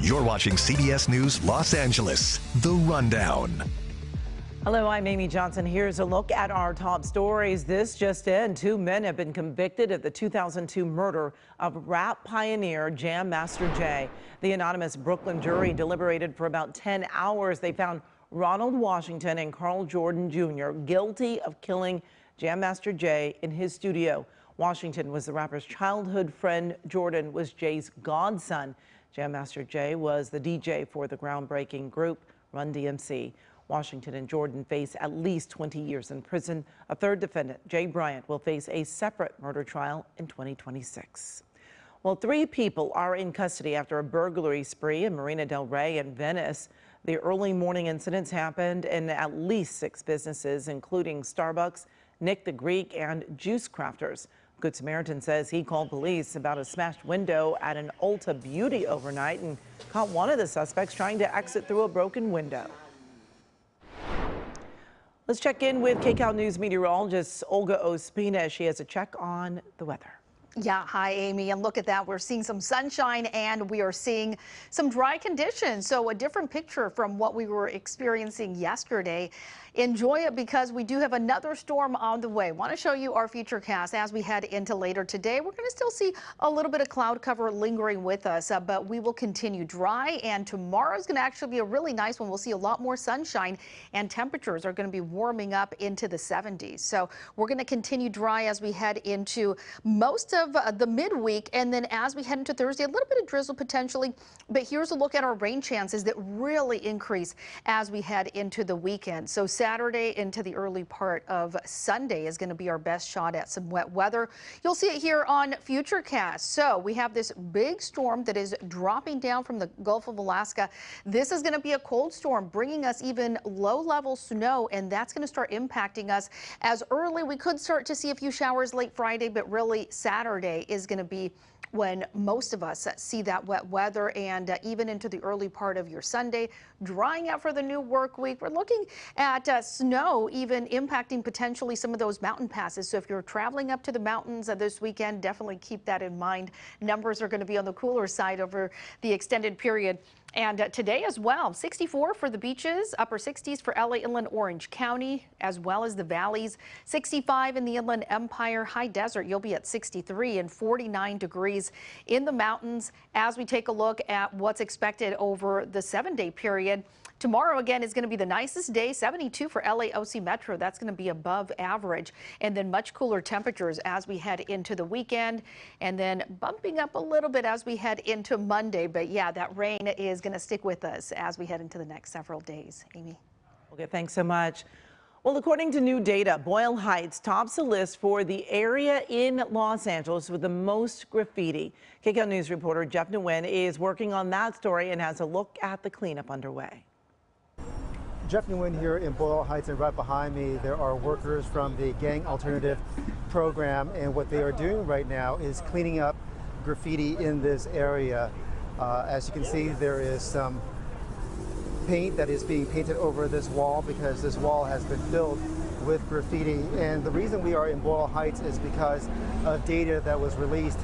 You're watching CBS News Los Angeles, The Rundown. Hello, I'm Amy Johnson. Here's a look at our top stories. This just in, 2 men have been convicted of the 2002 murder of rap pioneer Jam Master Jay. The anonymous Brooklyn jury deliberated for about 10 hours. They found Ronald Washington and Carl Jordan Jr. guilty of killing Jam Master Jay in his studio. Washington was the rapper's childhood friend. Jordan was Jay's godson. Jam Master Jay was the DJ for the groundbreaking group Run DMC. Washington and Jordan face at least 20 years in prison. A third defendant, Jay Bryant, will face a separate murder trial in 2026. Well, 3 people are in custody after a burglary spree in Marina del Rey in Venice. The early morning incidents happened in at least 6 businesses, including Starbucks, Nick the Greek, and Juice Crafters. Good Samaritan says he called police about a smashed window at an Ulta Beauty overnight and caught one of the suspects trying to exit through a broken window. Let's check in with KCAL News meteorologist Olga Ospina. She has a check on the weather. Yeah, hi, Amy. And look at that. We're seeing some sunshine and we are seeing some dry conditions. So a different picture from what we were experiencing yesterday. Enjoy it because we do have another storm on the way. Want to show you our future cast as we head into later today. We're going to still see a little bit of cloud cover lingering with us, but we will continue dry. And tomorrow is going to actually be a really nice one. We'll see a lot more sunshine and temperatures are going to be warming up into the 70s. So we're going to continue dry as we head into most of the midweek, and then as we head into Thursday, a little bit of drizzle potentially. But here's a look at our rain chances that really increase as we head into the weekend. So Saturday into the early part of Sunday is going to be our best shot at some wet weather. You'll see it here on Futurecast. So we have this big storm that is dropping down from the Gulf of Alaska. This is going to be a cold storm, bringing us even low-level snow, and that's going to start impacting us as early. We could start to see a few showers late Friday, but really Saturday is going to be when most of us see that wet weather, and even into the early part of your Sunday, drying out for the new work week. We're looking at snow even impacting potentially some of those mountain passes. So if you're traveling up to the mountains this weekend, definitely keep that in mind. Numbers are going to be on the cooler side over the extended period. And today as well, 64 for the beaches, upper 60s for LA, Inland, Orange County, as well as the valleys. 65 in the Inland Empire, high desert, you'll be at 63 and 49 degrees in the mountains as we take a look at what's expected over the 7-day period. Tomorrow, again, is going to be the nicest day, 72 for LAOC Metro. That's going to be above average. And then much cooler temperatures as we head into the weekend, and then bumping up a little bit as we head into Monday. But yeah, that rain is going to stick with us as we head into the next several days. Amy. Okay, thanks so much. Well, according to new data, Boyle Heights tops the list for the area in Los Angeles with the most graffiti. KCAL News reporter Jeff Nguyen is working on that story and has a look at the cleanup underway. Jeff Nguyen here in Boyle Heights, and right behind me there are workers from the Gang Alternative program, and what they are doing right now is cleaning up graffiti in this area. As you can see, there is some paint that is being painted over this wall because this wall has been filled with graffiti. And the reason we are in Boyle Heights is because of data that was released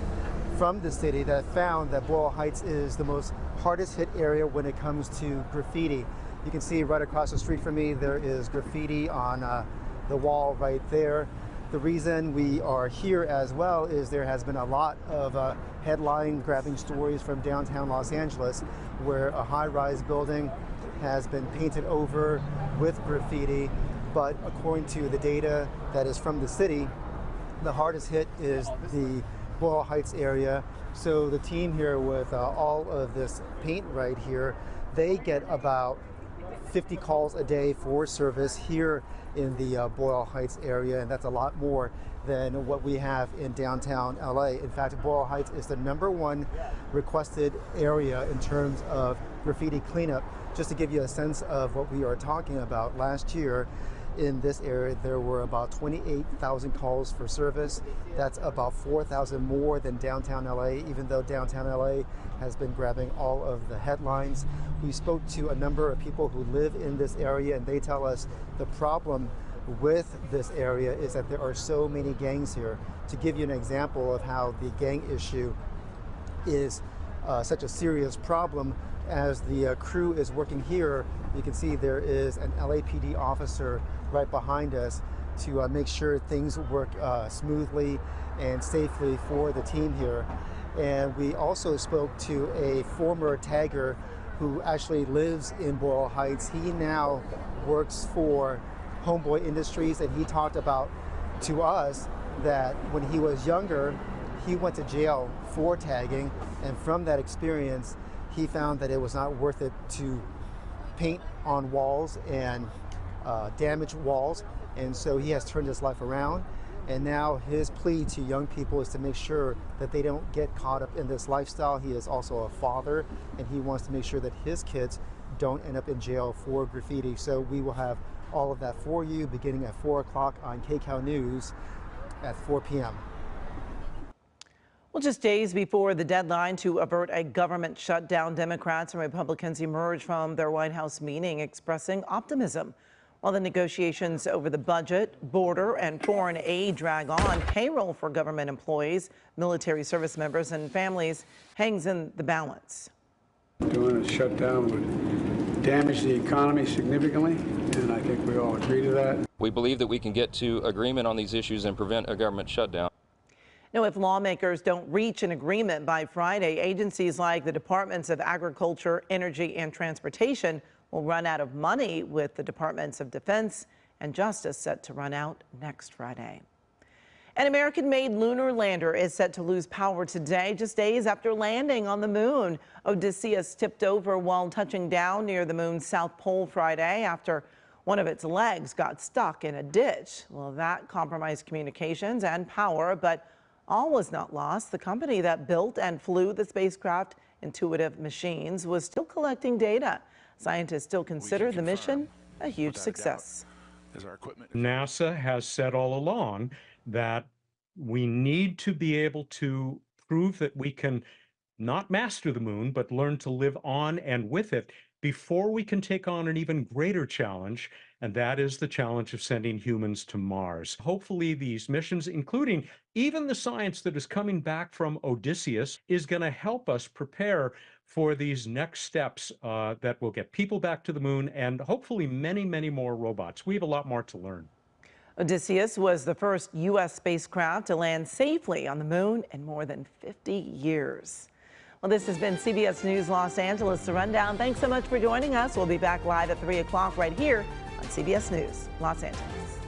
from the city that found that Boyle Heights is the most hardest hit area when it comes to graffiti. You can see right across the street from me there is graffiti on the wall right there. The reason we are here as well is there has been a lot of headline grabbing stories from downtown Los Angeles where a high-rise building has been painted over with graffiti, but according to the data that is from the city, the hardest hit is the Boyle Heights area. So the team here with all of this paint right here, they get about 50 calls a day for service here in the Boyle Heights area, and that's a lot more than what we have in downtown LA. In fact, Boyle Heights is the #1 requested area in terms of graffiti cleanup. Just to give you a sense of what we are talking about, last year in this area there were about 28,000 calls for service. That's about 4,000 more than downtown LA, even though downtown LA has been grabbing all of the headlines. We spoke to a number of people who live in this area, and they tell us the problem with this area is that there are so many gangs here. To give you an example of how the gang issue is such a serious problem. As the crew is working here, you can see there is an LAPD officer right behind us to make sure things work smoothly and safely for the team here. And we also spoke to a former tagger who actually lives in Boyle Heights. He now works for Homeboy Industries, and he talked about to us that when he was younger, he went to jail for tagging, and from that experience, he found that it was not worth it to paint on walls and damage walls, and so he has turned his life around. And now his plea to young people is to make sure that they don't get caught up in this lifestyle. He is also a father, and he wants to make sure that his kids don't end up in jail for graffiti. So we will have all of that for you beginning at 4 o'clock on KCAL News at 4 p.m. Well, just days before the deadline to avert a government shutdown, Democrats and Republicans emerged from their White House meeting expressing optimism. While the negotiations over the budget, border, and foreign aid drag on, payroll for government employees, military service members, and families hangs in the balance. Doing a shutdown would damage the economy significantly, and I think we all agree to that. We believe that we can get to agreement on these issues and prevent a government shutdown. Now, if lawmakers don't reach an agreement by Friday, agencies like the Departments of Agriculture, Energy, and Transportation will run out of money, with the Departments of Defense and Justice set to run out next Friday. An American-made lunar lander is set to lose power today, just days after landing on the moon. Odysseus tipped over while touching down near the moon's south pole Friday after one of its legs got stuck in a ditch. Well, that compromised communications and power, but all was not lost. The company that built and flew the spacecraft, Intuitive Machines, was still collecting data. Scientists still consider the mission a huge success. NASA has said all along that we need to be able to prove that we can not master the moon, but learn to live on and with it before we can take on an even greater challenge, and that is the challenge of sending humans to Mars. Hopefully these missions, including even the science that is coming back from Odysseus, is going to help us prepare for these next steps that will get people back to the moon and hopefully many, many more robots. We have a lot more to learn. Odysseus was the first U.S. spacecraft to land safely on the moon in more than 50 years. Well, this has been CBS News Los Angeles, The Rundown. Thanks so much for joining us. We'll be back live at 3 o'clock right here on CBS News Los Angeles.